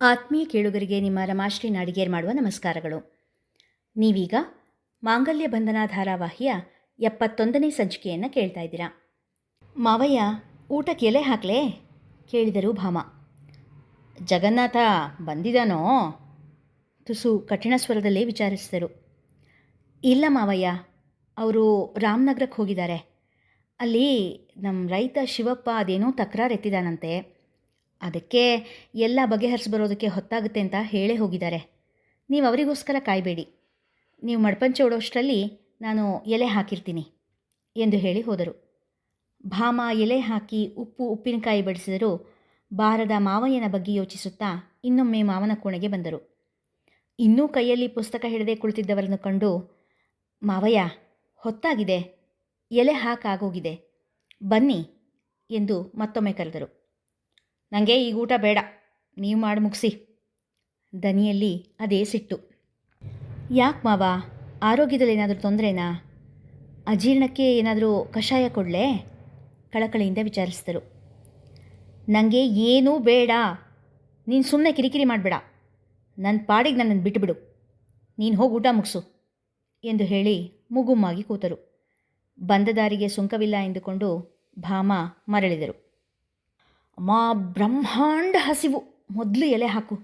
ಆತ್ಮೀಯ ಕೇಳುಗರಿಗೆ ನಿಮ್ಮ ರಮಾಶ್ರೀ ನಾಡಿಗೇರ್ ಮಾಡುವ ನಮಸ್ಕಾರಗಳು. ನೀವೀಗ ಮಾಂಗಲ್ಯ ಬಂಧನ ಧಾರಾವಾಹಿಯ 71ನೇ ಸಂಚಿಕೆಯನ್ನು ಕೇಳ್ತಾ ಇದ್ದೀರಾ. ಮಾವಯ್ಯ, ಊಟಕ್ಕೆ ಎಲೆ ಹಾಕ್ಲೇ ಕೇಳಿದರು ಭಾಮ. ಜಗನ್ನಾಥ ಬಂದಿದ್ದಾನೋ? ತುಸು ಕಠಿಣ ಸ್ವರದಲ್ಲೇ ವಿಚಾರಿಸಿದರು. ಇಲ್ಲ ಮಾವಯ್ಯ, ಅವರು ರಾಮನಗರಕ್ಕೆ ಹೋಗಿದ್ದಾರೆ. ಅಲ್ಲಿ ನಮ್ಮ ರೈತ ಶಿವಪ್ಪ ಅದೇನೋ ತಕರಾರು ಎತ್ತಿದಾನಂತೆ. ಅದಕ್ಕೆ ಎಲ್ಲ ಬಗೆಹರಿಸ್ಬರೋದಕ್ಕೆ ಹೊತ್ತಾಗುತ್ತೆ ಅಂತ ಹೇಳೇ ಹೋಗಿದ್ದಾರೆ. ನೀವು ಅವರಿಗೋಸ್ಕರ ಕಾಯಬೇಡಿ. ನೀವು ಮಡ್ಪಂಚೆ ಓಡೋಷ್ಟರಲ್ಲಿ ನಾನು ಎಲೆ ಹಾಕಿರ್ತೀನಿ ಎಂದು ಹೇಳಿ ಹೋದರು. ಭಾಮ ಎಲೆ ಹಾಕಿ ಉಪ್ಪಿನಕಾಯಿ ಬಡಿಸಿದರೂ ಬಾರದ ಮಾವಯ್ಯನ ಬಗ್ಗೆ ಯೋಚಿಸುತ್ತಾ ಇನ್ನೊಮ್ಮೆ ಮಾವನ ಕೋಣೆಗೆ ಬಂದರು. ಇನ್ನೂ ಕೈಯಲ್ಲಿ ಪುಸ್ತಕ ಹಿಡದೆ ಕುಳಿತಿದ್ದವರನ್ನು ಕಂಡು, ಮಾವಯ್ಯ ಹೊತ್ತಾಗಿದೆ, ಎಲೆ ಹಾಕಾಗೋಗಿದೆ, ಬನ್ನಿ ಎಂದು ಮತ್ತೊಮ್ಮೆ ಕರೆದರು. ನನಗೆ ಈಗ ಊಟ ಬೇಡ, ನೀವು ಮಾಡಿ ಮುಗಿಸಿ. ದನಿಯಲ್ಲಿ ಅದೇ ಸಿಟ್ಟು. ಯಾಕೆ ಮಾವ, ಆರೋಗ್ಯದಲ್ಲಿ ಏನಾದರೂ ತೊಂದರೆನಾ? ಅಜೀರ್ಣಕ್ಕೆ ಏನಾದರೂ ಕಷಾಯ ಕೊಡಲೇ? ಕಳಕಳಿಯಿಂದ ವಿಚಾರಿಸಿದರು. ನನಗೆ ಏನೂ ಬೇಡ, ನೀನು ಸುಮ್ಮನೆ ಕಿರಿಕಿರಿ ಮಾಡಬೇಡ, ನನ್ನ ಪಾಡಿಗೆ ನನ್ನನ್ನು ಬಿಟ್ಟುಬಿಡು, ನೀನು ಹೋಗಿ ಊಟ ಮುಗಿಸು ಎಂದು ಹೇಳಿ ಮುಗುಮ್ಮಾಗಿ ಕೂತರು. ಬಂದ ದಾರಿಗೆ ಸುಂಕವಿಲ್ಲ ಎಂದುಕೊಂಡು ಭಾಮ ಮರಳಿದರು. ಅಮ್ಮ, ಬ್ರಹ್ಮಾಂಡ ಹಸಿವು, ಮೊದಲು ಎಲೆ ಹಾಕು,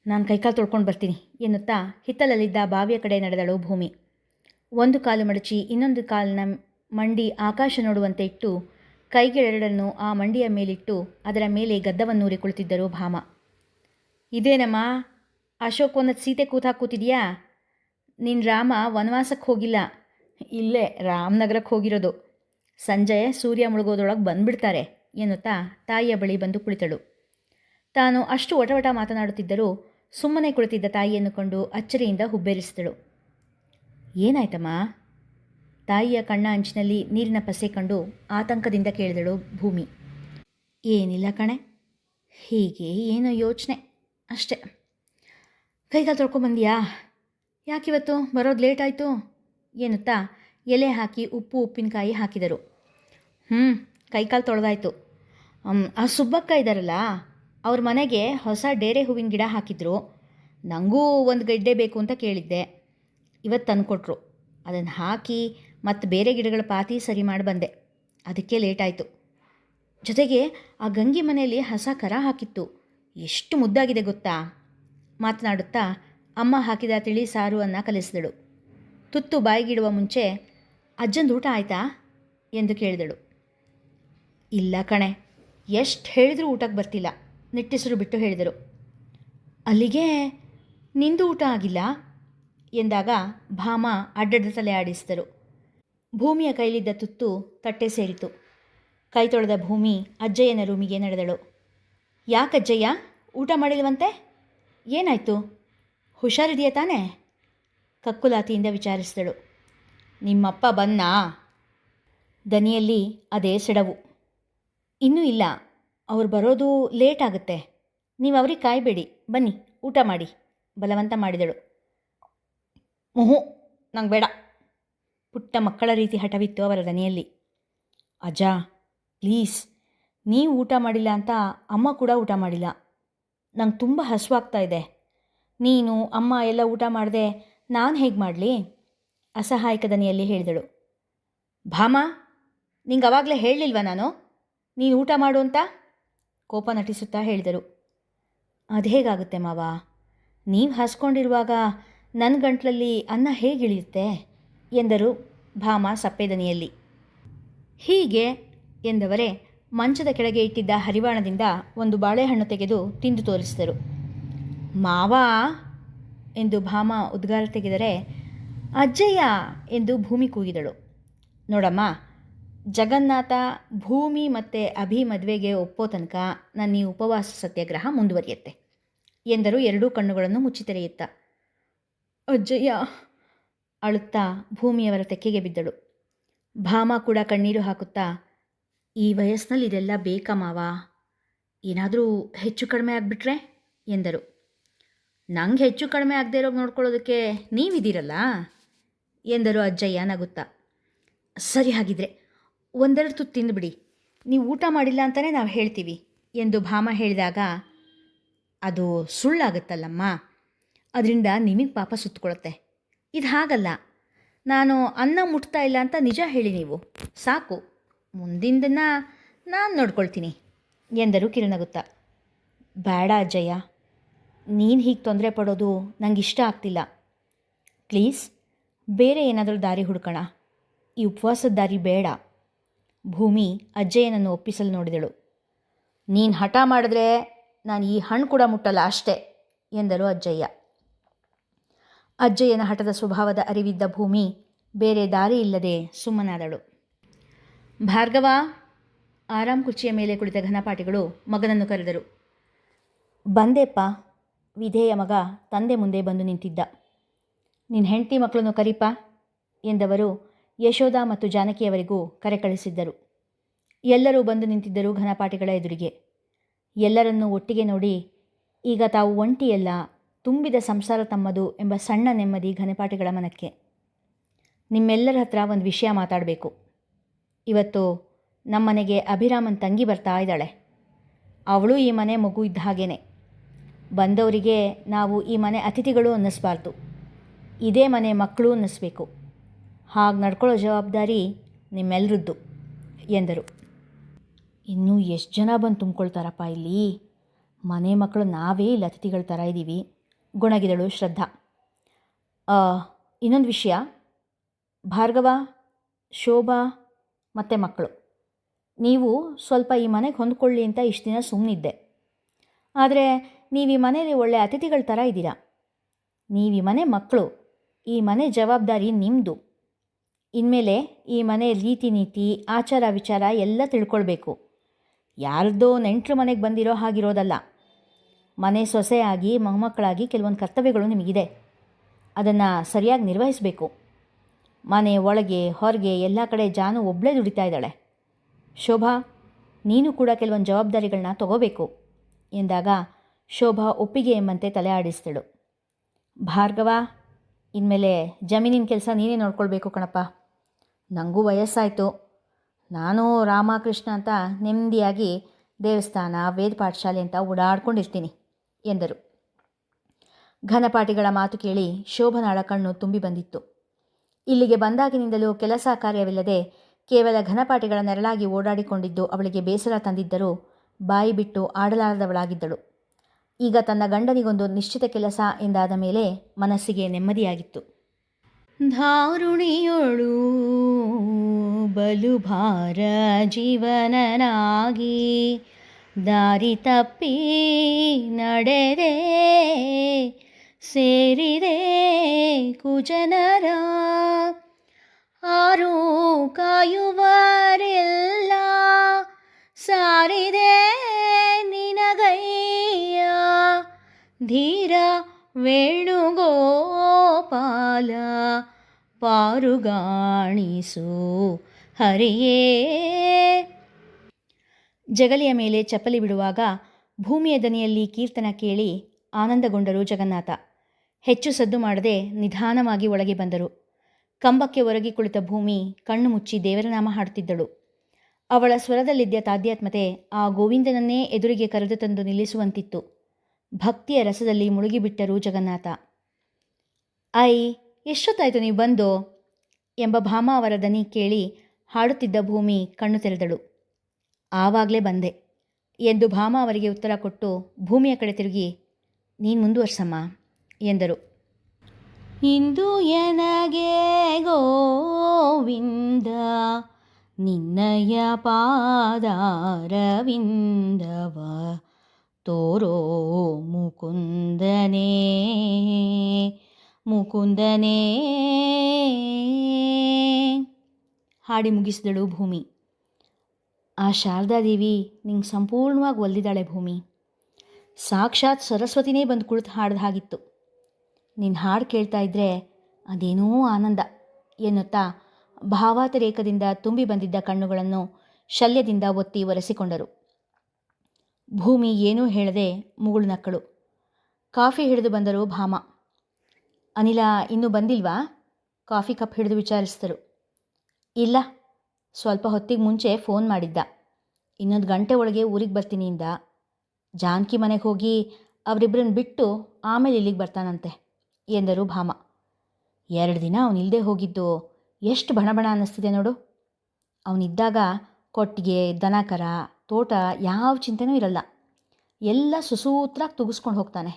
ನಾನು ಕೈಕಾಲು ತೊಳ್ಕೊಂಡು ಬರ್ತೀನಿ ಎನ್ನುತ್ತಾ ಹಿತ್ತಲಲ್ಲಿದ್ದ ಬಾವಿಯ ಕಡೆ ನಡೆದಳು ಭೂಮಿ. ಒಂದು ಕಾಲು ಮಡಚಿ ಇನ್ನೊಂದು ಕಾಲನ್ನ ಮಂಡಿ ಆಕಾಶ ನೋಡುವಂತೆ ಇಟ್ಟು ಕೈಗಳೆರಡನ್ನು ಆ ಮಂಡಿಯ ಮೇಲಿಟ್ಟು ಅದರ ಮೇಲೆ ಗದ್ದವನ್ನೂರಿ ಕುಳಿತಿದ್ದರು ಭಾಮ. ಇದೇನಮ್ಮ, ಅಶೋಕ್ ಸೀತೆ ಕೂತಿದೆಯಾ? ನಿನ್ನ ರಾಮ ವನವಾಸಕ್ಕೆ ಹೋಗಿಲ್ಲ, ಇಲ್ಲೇ ರಾಮನಗರಕ್ಕೆ ಹೋಗಿರೋದು. ಸಂಜೆ ಸೂರ್ಯ ಮುಳುಗೋದ್ರೊಳಗೆ ಬಂದುಬಿಡ್ತಾರೆ ಎನ್ನುತ್ತಾ ತಾಯಿಯ ಬಳಿ ಬಂದು ಕುಳಿತಳು. ತಾನು ಅಷ್ಟು ಒಟವಟ ಮಾತನಾಡುತ್ತಿದ್ದರೂ ಸುಮ್ಮನೆ ಕುಳಿತಿದ್ದ ತಾಯಿಯನ್ನು ಕಂಡು ಅಚ್ಚರಿಯಿಂದ ಹುಬ್ಬೇರಿಸಿದಳು. ಏನಾಯ್ತಮ್ಮ? ತಾಯಿಯ ಕಣ್ಣ ಅಂಚಿನಲ್ಲಿ ನೀರಿನ ಪಸೆ ಕಂಡು ಆತಂಕದಿಂದ ಕೇಳಿದಳು ಭೂಮಿ. ಏನಿಲ್ಲ ಕಣೆ, ಹೀಗೆ ಏನೋ ಯೋಚನೆ ಅಷ್ಟೆ. ಕೈಗಾಲು ತೊಳ್ಕೊಂಬಂದಿಯಾ? ಯಾಕಿವತ್ತು ಬರೋದು ಲೇಟ್ ಆಯಿತು ಎನ್ನುತ್ತಾ ಎಲೆ ಹಾಕಿ ಉಪ್ಪಿನಕಾಯಿ ಹಾಕಿದರು. ಕೈಕಾಲು ತೊಳೆದಾಯ್ತು. ಆ ಸುಬ್ಬಕ್ಕ ಇದ್ದಾರಲ್ಲ, ಅವ್ರ ಮನೆಗೆ ಹೊಸ ಡೇರೆ ಹೂವಿನ ಗಿಡ ಹಾಕಿದ್ರು. ನನಗೂ ಒಂದು ಗಡ್ಡೆ ಬೇಕು ಅಂತ ಕೇಳಿದ್ದೆ, ಇವತ್ತು ತಂದುಕೊಟ್ರು. ಅದನ್ನು ಹಾಕಿ ಮತ್ತು ಬೇರೆ ಗಿಡಗಳ ಪಾತಿ ಸರಿ ಮಾಡಿ ಬಂದೆ, ಅದಕ್ಕೆ ಲೇಟಾಯಿತು. ಜೊತೆಗೆ ಆ ಗಂಗಿ ಮನೆಯಲ್ಲಿ ಹೊಸ ಕರ ಹಾಕಿತ್ತು, ಎಷ್ಟು ಮುದ್ದಾಗಿದೆ ಗೊತ್ತಾ? ಮಾತನಾಡುತ್ತಾ ಅಮ್ಮ ಹಾಕಿದ ತಿಳಿ ಸಾರು ಅನ್ನ ಕಲಿಸಿದಳು. ತುತ್ತು ಬಾಯಿಗಿಡುವ ಮುಂಚೆ, ಅಜ್ಜಂದು ಊಟ ಆಯಿತಾ ಎಂದು ಕೇಳಿದಳು. ಇಲ್ಲ ಕಣೆ, ಎಷ್ಟು ಹೇಳಿದರೂ ಊಟಕ್ಕೆ ಬರ್ತಿಲ್ಲ, ನಿಟ್ಟುಸಿರು ಬಿಟ್ಟು ಹೇಳಿದರು. ಅಲ್ಲಿಗೆ ನಿಂದು ಊಟ ಆಗಿಲ್ಲ ಎಂದಾಗ ಭಾಮ ಅಡ್ಡಡ್ಡ ತಲೆ ಆಡಿಸಿದರು. ಭೂಮಿಯ ಕೈಲಿದ್ದ ತುತ್ತು ತಟ್ಟೆ ಸೇರಿತು. ಕೈ ತೊಳೆದ ಭೂಮಿ ಅಜ್ಜಯ್ಯನ ರೂಮಿಗೆ ನಡೆದಳು. ಯಾಕಜ್ಜಯ್ಯ, ಊಟ ಮಾಡಿಲ್ವಂತೆ? ಏನಾಯಿತು? ಹುಷಾರಿದೆಯಾ ತಾನೇ? ಕಕ್ಕುಲಾತಿಯಿಂದ ವಿಚಾರಿಸಿದಳು. ನಿಮ್ಮಪ್ಪ ಬನ್ನಾ? ದನಿಯಲ್ಲಿ ಅದೇ ಸೆಡವು. ಇನ್ನೂ ಇಲ್ಲ, ಅವ್ರು ಬರೋದು ಲೇಟ್ ಆಗುತ್ತೆ, ನೀವು ಅವ್ರಿಗೆ ಕಾಯಬೇಡಿ, ಬನ್ನಿ ಊಟ ಮಾಡಿ ಬಲವಂತ ಮಾಡಿದಳು. ನಂಗೆ ಬೇಡ. ಪುಟ್ಟ ಮಕ್ಕಳ ರೀತಿ ಹಠವಿತ್ತು ಅವರ ದನಿಯಲ್ಲಿ. ಅಜ್ಜ ಪ್ಲೀಸ್, ನೀವು ಊಟ ಮಾಡಿಲ್ಲ ಅಂತ ಅಮ್ಮ ಕೂಡ ಊಟ ಮಾಡಿಲ್ಲ, ನಂಗೆ ತುಂಬ ಹಸುವಾಗ್ತಾ ಇದೆ. ನೀನು ಅಮ್ಮ ಎಲ್ಲ ಊಟ ಮಾಡಿದೆ, ನಾನು ಹೇಗೆ ಮಾಡಲಿ? ಅಸಹಾಯಕ ದನಿಯಲ್ಲಿ ಹೇಳಿದಳು. ಭಾಮ, ನಿಂಗೆ ಅವಾಗಲೇ ಹೇಳಲಿಲ್ವ ನಾನು ನೀನು ಊಟ ಮಾಡು ಅಂತ? ಕೋಪ ನಟಿಸುತ್ತಾ ಹೇಳಿದರು. ಅದು ಹೇಗಾಗುತ್ತೆ ಮಾವ, ನೀವು ಹಾಸ್ಕೊಂಡಿರುವಾಗ ನನ್ನ ಗಂಟ್ಲಲ್ಲಿ ಅನ್ನ ಹೇಗಿಳಿಯುತ್ತೆ ಎಂದರು ಭಾಮ ಸಪ್ಪೆದನಿಯಲ್ಲಿ. ಹೀಗೆ ಎಂದವರೇ ಮಂಚದ ಕೆಳಗೆ ಇಟ್ಟಿದ್ದ ಹರಿವಾಣದಿಂದ ಒಂದು ಬಾಳೆಹಣ್ಣು ತೆಗೆದು ತಿಂದು ತೋರಿಸಿದರು. ಮಾವ ಎಂದು ಭಾಮ ಉದ್ಗಾರ ತೆಗೆದರೆ, ಅಜ್ಜಯ್ಯ ಎಂದು ಭೂಮಿ ಕೂಗಿದಳು. ನೋಡಮ್ಮ, ಜಗನ್ನಾಥ ಭೂಮಿ ಮತ್ತು ಅಭಿ ಮದುವೆಗೆ ಒಪ್ಪೋ ತನಕ ನನ್ನ ಈ ಉಪವಾಸ ಸತ್ಯಾಗ್ರಹ ಮುಂದುವರಿಯುತ್ತೆ ಎಂದರು ಎರಡೂ ಕಣ್ಣುಗಳನ್ನು ಮುಚ್ಚಿ ತೆರೆಯುತ್ತಾ. ಅಜ್ಜಯ್ಯ ಅಳುತ್ತಾ ಭೂಮಿಯವರ ತೆಕ್ಕೆಗೆ ಬಿದ್ದಳು. ಭಾಮ ಕೂಡ ಕಣ್ಣೀರು ಹಾಕುತ್ತಾ, ಈ ವಯಸ್ಸಿನಲ್ಲಿ ಇದೆಲ್ಲ ಬೇಕಾ ಮಾವ? ಏನಾದರೂ ಹೆಚ್ಚು ಕಡಿಮೆ ಆಗಿಬಿಟ್ರೆ ಎಂದರು. ನಂಗೆ ಹೆಚ್ಚು ಕಡಿಮೆ ಆಗದೆ ಇರೋಗಿ ನೋಡ್ಕೊಳ್ಳೋದಕ್ಕೆ ನೀವಿದ್ದೀರಲ್ಲ ಎಂದರು ಅಜ್ಜಯ್ಯ ನಗುತ್ತಾ. ಸರಿ, ಹಾಗಿದ್ರೆ ಒಂದೆರಡು ತುತ್ತು ತಿಂದುಬಿಡಿ, ನೀವು ಊಟ ಮಾಡಿಲ್ಲ ಅಂತಲೇ ನಾವು ಹೇಳ್ತೀವಿ ಎಂದು ಭಾಮ ಹೇಳಿದಾಗ, ಅದು ಸುಳ್ಳಾಗುತ್ತಲ್ಲಮ್ಮ. ಅದರಿಂದ ನಿಮಗೆ ಪಾಪ ಸುತ್ತಕೊಳ್ಳುತ್ತೆ. ಇದು ಹಾಗಲ್ಲ. ನಾನು ಅನ್ನ ಮುಟ್ತಾ ಇಲ್ಲ ಅಂತ ನಿಜ ಹೇಳಿ ನೀವು ಸಾಕು. ಮುಂದಿಂದನ್ನು ನಾನು ನೋಡ್ಕೊಳ್ತೀನಿ ಎಂದರು ಕಿರುನಗುತ್ತಾ. ಬೇಡ ಅಜ್ಜಯ್ಯ, ನೀನು ಹೀಗೆ ತೊಂದರೆ ಪಡೋದು ನನಗೆ ಇಷ್ಟ ಆಗ್ತಿಲ್ಲ. ಪ್ಲೀಸ್ ಬೇರೆ ಏನಾದರೂ ದಾರಿ ಹುಡ್ಕೋಣ. ಈ ಉಪವಾಸದ ದಾರಿ ಬೇಡ. ಭೂಮಿ ಅಜ್ಜಯ್ಯನನ್ನು ಒಪ್ಪಿಸಲು ನೋಡಿದಳು. ನೀನು ಹಠ ಮಾಡಿದ್ರೆ ನಾನು ಈ ಹಣ್ಣು ಕೂಡ ಮುಟ್ಟಲ್ಲ ಅಷ್ಟೇ ಎಂದರು ಅಜ್ಜಯ್ಯ. ಅಜ್ಜಯ್ಯನ ಹಠದ ಸ್ವಭಾವದ ಅರಿವಿದ್ದ ಭೂಮಿ ಬೇರೆ ದಾರಿ ಇಲ್ಲದೆ ಸುಮ್ಮನಾದಳು. ಭಾರ್ಗವ, ಆರಾಮ್ ಕುರ್ಚಿಯ ಮೇಲೆ ಕುಳಿತ ಘನಪಾಠಿಗಳು ಮಗನನ್ನು ಕರೆದರು. ಬಂದೆಪ್ಪ. ವಿಧೇಯ ಮಗ ತಂದೆ ಮುಂದೆ ಬಂದು ನಿಂತಿದ್ದ. ನಿನ್ನ ಹೆಂಡತಿ ಮಕ್ಕಳನ್ನು ಕರೀಪ ಎಂದವರು ಯಶೋಧ ಮತ್ತು ಜಾನಕಿಯವರಿಗೂ ಕರೆ ಕಳಿಸಿದ್ದರು. ಎಲ್ಲರೂ ಬಂದು ನಿಂತಿದ್ದರು ಘನಪಾಠಿಗಳ ಎದುರಿಗೆ. ಎಲ್ಲರನ್ನೂ ಒಟ್ಟಿಗೆ ನೋಡಿ ಈಗ ತಾವು ಒಂಟಿಯಲ್ಲ, ತುಂಬಿದ ಸಂಸಾರ ತಮ್ಮದು ಎಂಬ ಸಣ್ಣ ನೆಮ್ಮದಿ ಘನಪಾಠಿಗಳ ಮನಕ್ಕೆ. ನಿಮ್ಮೆಲ್ಲರ ಹತ್ರ ಒಂದು ವಿಷಯ ಮಾತಾಡಬೇಕು. ಇವತ್ತು ನಮ್ಮನೆಗೆ ಅಭಿರಾಮನ್ ತಂಗಿ ಬರ್ತಾ ಇದ್ದಾಳೆ. ಅವಳು ಈ ಮನೆ ಮಗು ಇದ್ದ ಹಾಗೇನೆ. ಬಂದವರಿಗೆ ನಾವು ಈ ಮನೆ ಅತಿಥಿಗಳು ಅನ್ನಿಸ್ಬಾರ್ದು, ಇದೇ ಮನೆ ಮಕ್ಕಳು ಅನ್ನಿಸ್ಬೇಕು. ಹಾಗೆ ನಡ್ಕೊಳ್ಳೋ ಜವಾಬ್ದಾರಿ ನಿಮ್ಮೆಲ್ಲರದ್ದು ಎಂದರು. ಇನ್ನೂ ಎಷ್ಟು ಜನ ಬಂದು ತುಂಬ್ಕೊಳ್ತಾರಪ್ಪ ಇಲ್ಲಿ. ಮನೆ ಮಕ್ಕಳು ನಾವೇ ಇಲ್ಲಿ ಅತಿಥಿಗಳ ಥರ ಇದ್ದೀವಿ, ಗೊಣಗಿದಳು ಶ್ರದ್ಧಾ. ಇನ್ನೊಂದು ವಿಷಯ, ಭಾರ್ಗವ, ಶೋಭಾ ಮತ್ತು ಮಕ್ಕಳು, ನೀವು ಸ್ವಲ್ಪ ಈ ಮನೆಗೆ ಹೊಂದ್ಕೊಳ್ಳಿ ಅಂತ ಇಷ್ಟು ದಿನ ಸುಮ್ಮನಿದ್ದೆ. ಆದರೆ ನೀವು ಈ ಮನೇಲಿ ಒಳ್ಳೆಯ ಅತಿಥಿಗಳ ಥರ ಇದ್ದೀರಾ. ನೀವು ಈ ಮನೆ ಮಕ್ಕಳು, ಈ ಮನೆ ಜವಾಬ್ದಾರಿ ನಿಮ್ಮದು. ಇನ್ಮೇಲೆ ಈ ಮನೆ ರೀತಿ ನೀತಿ ಆಚಾರ ವಿಚಾರ ಎಲ್ಲ ತಿಳ್ಕೊಳ್ಬೇಕು. ಯಾರದ್ದೋ ನೆಂಟರು ಮನೆಗೆ ಬಂದಿರೋ ಹಾಗಿರೋದಲ್ಲ. ಮನೆ ಸೊಸೆಯಾಗಿ ಮೊಮ್ಮಕ್ಕಳಾಗಿ ಕೆಲವೊಂದು ಕರ್ತವ್ಯಗಳು ನಿಮಗಿದೆ. ಅದನ್ನು ಸರಿಯಾಗಿ ನಿರ್ವಹಿಸಬೇಕು. ಮನೆ ಒಳಗೆ ಹೊರಗೆ ಎಲ್ಲ ಕಡೆ ಜಾನು ಒಬ್ಬಳೇ ದುಡಿತಾ ಇದ್ದಾಳೆ. ಶೋಭಾ, ನೀನು ಕೂಡ ಕೆಲವೊಂದು ಜವಾಬ್ದಾರಿಗಳನ್ನ ತಗೋಬೇಕು ಎಂದಾಗ ಶೋಭಾ ಒಪ್ಪಿಗೆ ಎಂಬಂತೆ ತಲೆ ಆಡಿಸಿದಳು. ಭಾರ್ಗವ, ಇನ್ಮೇಲೆ ಜಮೀನಿನ ಕೆಲಸ ನೀನೇ ನೋಡ್ಕೊಳ್ಬೇಕು ಕಣಪ್ಪ. ನನಗೂ ವಯಸ್ಸಾಯಿತು. ನಾನು ರಾಮಕೃಷ್ಣ ಅಂತ ನೆಮ್ಮದಿಯಾಗಿ ದೇವಸ್ಥಾನ ವೇದ ಪಾಠಶಾಲೆ ಅಂತ ಓಡಾಡ್ಕೊಂಡಿರ್ತೀನಿ ಎಂದರು. ಘನಪಾಠಿಗಳ ಮಾತು ಕೇಳಿ ಶೋಭನಾಳ ಕಣ್ಣು ತುಂಬಿ ಬಂದಿತ್ತು. ಇಲ್ಲಿಗೆ ಬಂದಾಗಿನಿಂದಲೂ ಕೆಲಸ ಕಾರ್ಯವಿಲ್ಲದೆ ಕೇವಲ ಘನಪಾಠಿಗಳ ನೆರಳಾಗಿ ಓಡಾಡಿಕೊಂಡಿದ್ದು ಅವಳಿಗೆ ಬೇಸರ ತಂದಿದ್ದರೂ ಬಾಯಿ ಬಿಟ್ಟು ಆಡಲಾರದವಳಾಗಿದ್ದಳು. ಈಗ ತನ್ನ ಗಂಡನಿಗೊಂದು ನಿಶ್ಚಿತ ಕೆಲಸ ಎಂದಾದ ಮೇಲೆ ಮನಸ್ಸಿಗೆ ನೆಮ್ಮದಿಯಾಗಿತ್ತು. ಧಾರುಣಿಯೊಳು ಬಲು ಭಾರ ಜೀವನನಾಗಿ ದಾರಿ ತಪ್ಪಿ ನಡೆದೆ ಸೇರಿದೆ ಕುಜನರ ಆರು ಕಾಯುವರೆಲ್ಲ ಸಾರಿದೆ ನಿನಗಯ್ಯ ಧೀರ ವೇಣುಗೋಪಾಲ ಪಾರುಗಾಣಿಸು ಹರಿಯೇ. ಜಗಲಿಯ ಮೇಲೆ ಚಪ್ಪಲಿ ಬಿಡುವಾಗ ಭೂಮಿಯ ದನಿಯಲ್ಲಿ ಕೀರ್ತನ ಕೇಳಿ ಆನಂದಗೊಂಡರು ಜಗನ್ನಾಥ. ಹೆಚ್ಚು ಸದ್ದು ಮಾಡದೆ ನಿಧಾನವಾಗಿ ಒಳಗೆ ಬಂದರು. ಕಂಬಕ್ಕೆ ಒರಗಿ ಕುಳಿತ ಭೂಮಿ ಕಣ್ಣು ಮುಚ್ಚಿ ದೇವರನಾಮ ಹಾಡುತ್ತಿದ್ದಳು. ಅವಳ ಸ್ವರದಲ್ಲಿದ್ದ ತಾಧ್ಯಾತ್ಮತೆ ಆ ಗೋವಿಂದನನ್ನೇ ಎದುರಿಗೆ ಕರೆದು ತಂದು ನಿಲ್ಲಿಸುವಂತಿತ್ತು. ಭಕ್ತಿಯ ರಸದಲ್ಲಿ ಮುಳುಗಿಬಿಟ್ಟರು ಜಗನ್ನಾಥ. ಐ, ಎಷ್ಟೊತ್ತಾಯಿತು ನೀವು ಬಂದು ಎಂಬ ಭಾಮ ಅವರ ದನಿ ಕೇಳಿ ಹಾಡುತ್ತಿದ್ದ ಭೂಮಿ ಕಣ್ಣು ತೆರೆದಳು. ಆವಾಗಲೇ ಬಂದೆ ಎಂದು ಭಾಮ ಅವರಿಗೆ ಉತ್ತರ ಕೊಟ್ಟು ಭೂಮಿಯ ಕಡೆ ತಿರುಗಿ, ನೀನು ಮುಂದುವರ್ಸಮ್ಮ ಎಂದರು. ಇಂದು ಎನಗೆ ಗೋವಿಂದ ನಿನ್ನಯ ಪಾದಾರವಿಂದವ ತೋರೋ ಮುಕುಂದನೇ ಮುಕುಂದನೇ ಹಾಡಿ ಮುಗಿಸಿದಳು ಭೂಮಿ. ಆ ಶಾರದಾದೇವಿ ನಿಂಗೆ ಸಂಪೂರ್ಣವಾಗಿ ಒಲ್ದಿದ್ದಾಳೆ ಭೂಮಿ. ಸಾಕ್ಷಾತ್ ಸರಸ್ವತಿನೇ ಬಂದು ಕುಳಿತು ಹಾಡ್ದ ಹಾಗಿತ್ತು. ನಿನ್ನ ಹಾಡು ಕೇಳ್ತಾ ಇದ್ದರೆ ಅದೇನೋ ಆನಂದ ಎನ್ನುತ್ತಾ ಭಾವಾತಿರೇಕದಿಂದ ತುಂಬಿ ಬಂದಿದ್ದ ಕಣ್ಣುಗಳನ್ನು ಶಲ್ಯದಿಂದ ಒತ್ತಿ ಒರೆಸಿಕೊಂಡರು. ಭೂಮಿ ಏನೂ ಹೇಳದೆ ಮುಗುಳು ನಕ್ಕಳು. ಕಾಫಿ ಹಿಡಿದು ಬಂದರು ಭಾಮ. ಅನಿಲ ಇನ್ನೂ ಬಂದಿಲ್ವಾ? ಕಾಫಿ ಕಪ್ ಹಿಡಿದು ವಿಚಾರಿಸಿದರು. ಇಲ್ಲ, ಸ್ವಲ್ಪ ಹೊತ್ತಿಗೆ ಮುಂಚೆ ಫೋನ್ ಮಾಡಿದ್ದ. ಇನ್ನೊಂದು ಗಂಟೆ ಒಳಗೆ ಊರಿಗೆ ಬರ್ತೀನಿ ಇಂದ. ಜಾನಕಿ ಮನೆಗೆ ಹೋಗಿ ಅವರಿಬ್ಬರನ್ನ ಬಿಟ್ಟು ಆಮೇಲೆ ಇಲ್ಲಿಗೆ ಬರ್ತಾನಂತೆ ಎಂದರು ಭಾಮ. 2 ದಿನ ಅವನಿಲ್ಲದೆ ಹೋಗಿದ್ದು ಎಷ್ಟು ಬಣಬಣ ಅನ್ನಿಸ್ತಿದೆ ನೋಡು. ಅವನಿದ್ದಾಗ ಕೊಟ್ಟಿಗೆ, ದನಕರ, ತೋಟ ಯಾವ ಚಿಂತೆನೂ ಇರಲ್ಲ. ಎಲ್ಲ ಸುಸೂತ್ರಾಗಿ ತುಗಿಸ್ಕೊಂಡು ಹೋಗ್ತಾನೆ.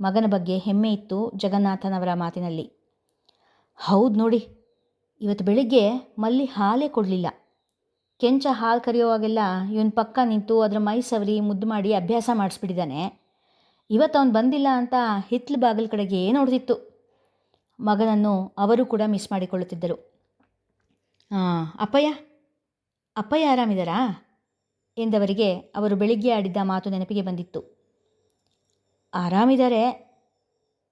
ಮಗನ ಬಗ್ಗೆ ಹೆಮ್ಮೆ ಇತ್ತು ಜಗನ್ನಾಥನವರ ಮಾತಿನಲ್ಲಿ. ಹೌದು ನೋಡಿ, ಇವತ್ತು ಬೆಳಿಗ್ಗೆ ಮಲ್ಲಿ ಹಾಲೇ ಕೊಡಲಿಲ್ಲ. ಕೆಂಚ ಹಾಲು ಕರೆಯುವಾಗೆಲ್ಲ ಇವನ ಪಕ್ಕ ನಿಂತು ಅದರ ಮೈ ಸವರಿ ಮುದ್ದು ಮಾಡಿ ಅಭ್ಯಾಸ ಮಾಡಿಸ್ಬಿಟ್ಟಿದ್ದಾನೆ. ಇವತ್ತು ಅವನು ಬಂದಿಲ್ಲ ಅಂತ ಹಿತ್ತಲು ಬಾಗಿಲ ಕಡೆಗೆ ನೋಡ್ತಿತ್ತು. ಮಗನನ್ನು ಅವರು ಕೂಡ ಮಿಸ್ ಮಾಡಿಕೊಳ್ಳುತ್ತಿದ್ದರು. ಅಪ್ಪಯ್ಯ ಅಪ್ಪಯ್ಯ ಆರಾಮಿದ್ದಾರಾ ಎಂದವರಿಗೆ ಅವರು ಬೆಳಿಗ್ಗೆ ಆಡಿದ್ದ ಮಾತು ನೆನಪಿಗೆ ಬಂದಿತ್ತು. ಆರಾಮಿದ್ದಾರೆ,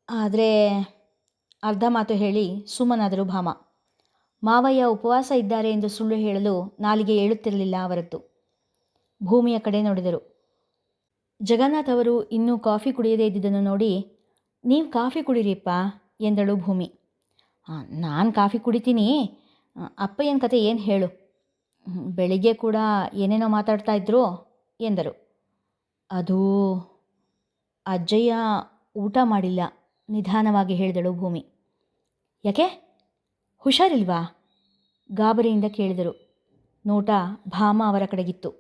ಆದರೆ ಅರ್ಧ ಮಾತು ಹೇಳಿ ಸುಮ್ಮನಾದರು ಭಾಮ. ಮಾವಯ್ಯ ಉಪವಾಸ ಇದ್ದಾರೆ ಎಂದು ಸುಳ್ಳು ಹೇಳಲು ನಾಲಿಗೆ ಏಳುತ್ತಿರಲಿಲ್ಲ ಅವರದ್ದು. ಭೂಮಿಯ ಕಡೆ ನೋಡಿದರು. ಜಗನ್ನಾಥ್ ಅವರು ಇನ್ನೂ ಕಾಫಿ ಕುಡಿಯದೇ ಇದ್ದಿದ್ದನ್ನು ನೋಡಿ, ನೀವು ಕಾಫಿ ಕುಡೀರಿಪ್ಪ ಎಂದಳು ಭೂಮಿ. ನಾನು ಕಾಫಿ ಕುಡಿತೀನಿ, ಅಪ್ಪಯ್ಯನ ಕತೆ ಏನು ಹೇಳು. ಬೆಳಿಗ್ಗೆ ಕೂಡ ಏನೇನೋ ಮಾತಾಡ್ತಾ ಇದ್ರು ಎಂದರು. ಅದು ಅಜ್ಜಯ್ಯ ಊಟ ಮಾಡಿಲ್ಲ, ನಿಧಾನವಾಗಿ ಹೇಳಿದಳು ಭೂಮಿ. ಯಾಕೆ, ಹುಷಾರಿಲ್ವಾ ಗಾಬರಿಯಿಂದ ಕೇಳಿದರು. ನೋಟ ಭಾಮ ಅವರ ಕಡೆಗಿತ್ತು.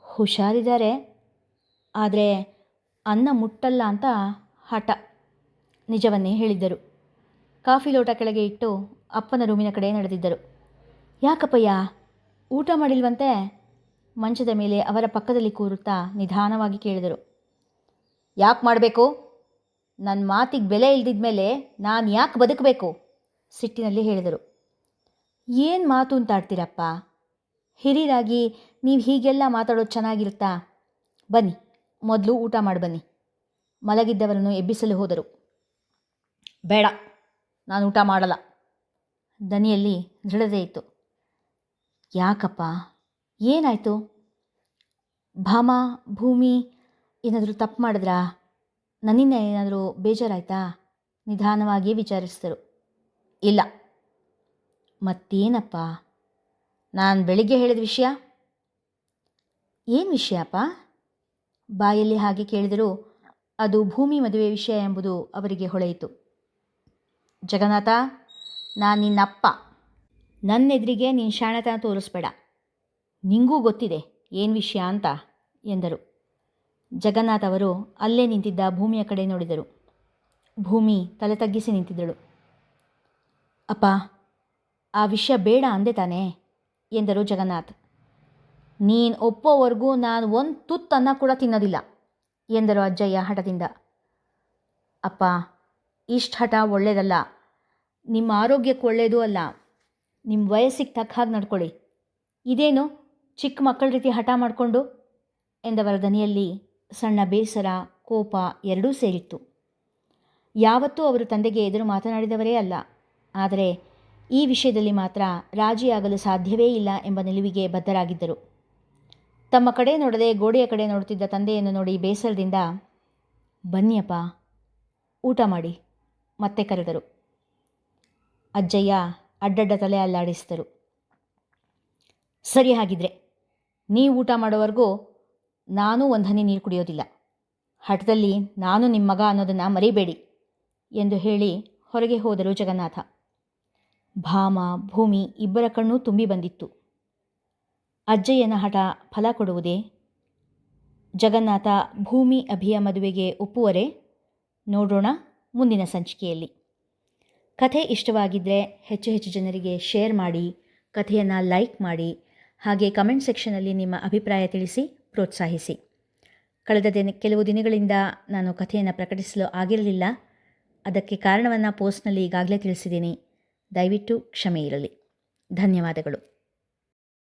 ಹುಷಾರಿದ್ದಾರೆ, ಆದರೆ ಅನ್ನ ಮುಟ್ಟಲ್ಲ ಅಂತ ಹಠ, ನಿಜವನ್ನೇ ಹೇಳಿದ್ದರು. ಕಾಫಿ ಲೋಟ ಕೆಳಗೆ ಇಟ್ಟು ಅಪ್ಪನ ರೂಮಿನ ಕಡೆ ನಡೆದಿದ್ದರು. ಯಾಕಪ್ಪಯ್ಯ ಊಟ ಮಾಡಿಲ್ವಂತೆ? ಮಂಚದ ಮೇಲೆ ಅವರ ಪಕ್ಕದಲ್ಲಿ ಕೂರುತ್ತಾ ನಿಧಾನವಾಗಿ ಕೇಳಿದರು. ಯಾಕೆ ಮಾಡಬೇಕು? ನನ್ನ ಮಾತಿಗೆ ಬೆಲೆ ಇಲ್ದಿದ ಮೇಲೆ ನಾನು ಯಾಕೆ ಬದುಕಬೇಕು? ಸಿಟ್ಟಿನಲ್ಲಿ ಹೇಳಿದರು. ಏನು ಮಾತು ಅಂತ ಆಡ್ತೀರಪ್ಪ? ಹಿರಿಯರಾಗಿ ನೀವು ಹೀಗೆಲ್ಲ ಮಾತಾಡೋದು ಚೆನ್ನಾಗಿರುತ್ತಾ? ಬನ್ನಿ, ಮೊದಲು ಊಟ ಮಾಡಿ ಬನ್ನಿ. ಮಲಗಿದ್ದವರನ್ನು ಎಬ್ಬಿಸಲು ಹೋದರು. ಬೇಡ, ನಾನು ಊಟ ಮಾಡಲ್ಲ. ದನಿಯಲ್ಲಿ ದೃಢತೆ ಇತ್ತು. ಯಾಕಪ್ಪ, ಏನಾಯಿತು? ಭಾಮ, ಭೂಮಿ ಏನಾದರೂ ತಪ್ಪು ಮಾಡಿದ್ರಾ? ನನ್ನಿಂದ ಏನಾದರೂ ಬೇಜಾರಾಯ್ತಾ? ನಿಧಾನವಾಗಿ ವಿಚಾರಿಸಿದರು. ಇಲ್ಲ. ಮತ್ತೇನಪ್ಪ? ನಾನು ಬೆಳಿಗ್ಗೆ ಹೇಳಿದ ವಿಷಯ? ಏನು ವಿಷಯಪ್ಪ? ಬಾಯಲ್ಲಿ ಹಾಗೆ ಕೇಳಿದರೂ ಅದು ಭೂಮಿ ಮದುವೆ ವಿಷಯ ಎಂಬುದು ಅವರಿಗೆ ಹೊಳೆಯಿತು. ಜಗನ್ನಾಥ, ನಾನು ನಿನ್ನಪ್ಪ. ನನ್ನೆದುರಿಗೆ ನೀನು ಶಾಣತನ ತೋರಿಸ್ಬೇಡ. ನಿಂಗೂ ಗೊತ್ತಿದೆ ಏನು ವಿಷಯ ಅಂತ ಎಂದರು. ಜಗನ್ನಾಥ್ ಅವರು ಅಲ್ಲೇ ನಿಂತಿದ್ದ ಭೂಮಿಯ ಕಡೆ ನೋಡಿದರು. ಭೂಮಿ ತಲೆ ತಗ್ಗಿಸಿ ನಿಂತಿದ್ದಳು. ಅಪ್ಪ, ಆ ವಿಷಯ ಬೇಡ ಅಂದೆ ತಾನೇ ಎಂದರು ಜಗನ್ನಾಥ್. ನೀನು ಒಪ್ಪೋವರೆಗೂ ನಾನು ಒಂದು ತುತ್ತನ್ನ ಕೂಡ ತಿನ್ನೋದಿಲ್ಲ ಎಂದರು ಅಜ್ಜಯ್ಯ ಹಠದಿಂದ. ಅಪ್ಪ, ಇಷ್ಟು ಹಠ ಒಳ್ಳೆಯದಲ್ಲ. ನಿಮ್ಮ ಆರೋಗ್ಯಕ್ಕೆ ಒಳ್ಳೆಯದೂ ಅಲ್ಲ. ನಿಮ್ಮ ವಯಸ್ಸಿಗೆ ತಕ್ಕ ಹಾಗೆ ನಡ್ಕೊಳ್ಳಿ. ಇದೇನು ಚಿಕ್ಕ ಮಕ್ಕಳ ರೀತಿ ಹಠ ಮಾಡಿಕೊಂಡು ಎಂದವರ ದನಿಯಲ್ಲಿ ಸಣ್ಣ ಬೇಸರ, ಕೋಪ ಎರಡೂ ಸೇರಿತ್ತು. ಯಾವತ್ತೂ ಅವರು ತಂದೆಗೆ ಎದುರು ಮಾತನಾಡಿದವರೇ ಅಲ್ಲ. ಆದರೆ ಈ ವಿಷಯದಲ್ಲಿ ಮಾತ್ರ ರಾಜಿಯಾಗಲು ಸಾಧ್ಯವೇ ಇಲ್ಲ ಎಂಬ ನಿಲುವಿಗೆ ಬದ್ಧರಾಗಿದ್ದರು. ತಮ್ಮ ಕಡೆ ನೋಡದೆ ಗೋಡೆಯ ಕಡೆ ನೋಡುತ್ತಿದ್ದ ತಂದೆಯನ್ನು ನೋಡಿ ಬೇಸರದಿಂದ, ಬನ್ನಿಯಪ್ಪ, ಊಟ ಮಾಡಿ ಮತ್ತೆ ಕರೆದರು. ಅಜ್ಜಯ್ಯ ಅಡ್ಡಡ್ಡ ತಲೆ ಅಲ್ಲಾಡಿಸಿದರು. ಸರಿ, ಹಾಗಿದ್ರೆ ನೀವು ಊಟ ಮಾಡೋವರೆಗೂ ನಾನೂ ಒಂದು ಹನಿ ನೀರು ಕುಡಿಯೋದಿಲ್ಲ. ಹಠದಲ್ಲಿ ನಾನು ನಿಮ್ಮ ಮಗ ಅನ್ನೋದನ್ನು ಮರಿಬೇಡಿ ಎಂದು ಹೇಳಿ ಹೊರಗೆ ಹೋದರು ಜಗನ್ನಾಥ. ಭಾಮ, ಭೂಮಿ ಇಬ್ಬರ ಕಣ್ಣೂ ತುಂಬಿ ಬಂದಿತ್ತು. ಅಜ್ಜಯ್ಯನ ಹಠ ಫಲ ಕೊಡುವುದೇ? ಜಗನ್ನಾಥ ಭೂಮಿ ಅಭಿಯ ಮದುವೆಗೆ ಒಪ್ಪುವರೇ? ನೋಡೋಣ ಮುಂದಿನ ಸಂಚಿಕೆಯಲ್ಲಿ. ಕಥೆ ಇಷ್ಟವಾಗಿದ್ದರೆ ಹೆಚ್ಚು ಜನರಿಗೆ ಶೇರ್ ಮಾಡಿ, ಕಥೆಯನ್ನು ಲೈಕ್ ಮಾಡಿ, ಹಾಗೆ ಕಮೆಂಟ್ ಸೆಕ್ಷನಲ್ಲಿ ನಿಮ್ಮ ಅಭಿಪ್ರಾಯ ತಿಳಿಸಿ ಪ್ರೋತ್ಸಾಹಿಸಿ. ಕಳೆದ ಕೆಲವು ದಿನಗಳಿಂದ ನಾನು ಕಥೆಯನ್ನು ಪ್ರಕಟಿಸಲು ಆಗಿರಲಿಲ್ಲ. ಅದಕ್ಕೆ ಕಾರಣವನ್ನು ಪೋಸ್ಟ್ನಲ್ಲಿ ಈಗಾಗಲೇ ತಿಳಿಸಿದ್ದೀನಿ. ದಯವಿಟ್ಟು ಕ್ಷಮೆ ಇರಲಿ. ಧನ್ಯವಾದಗಳು.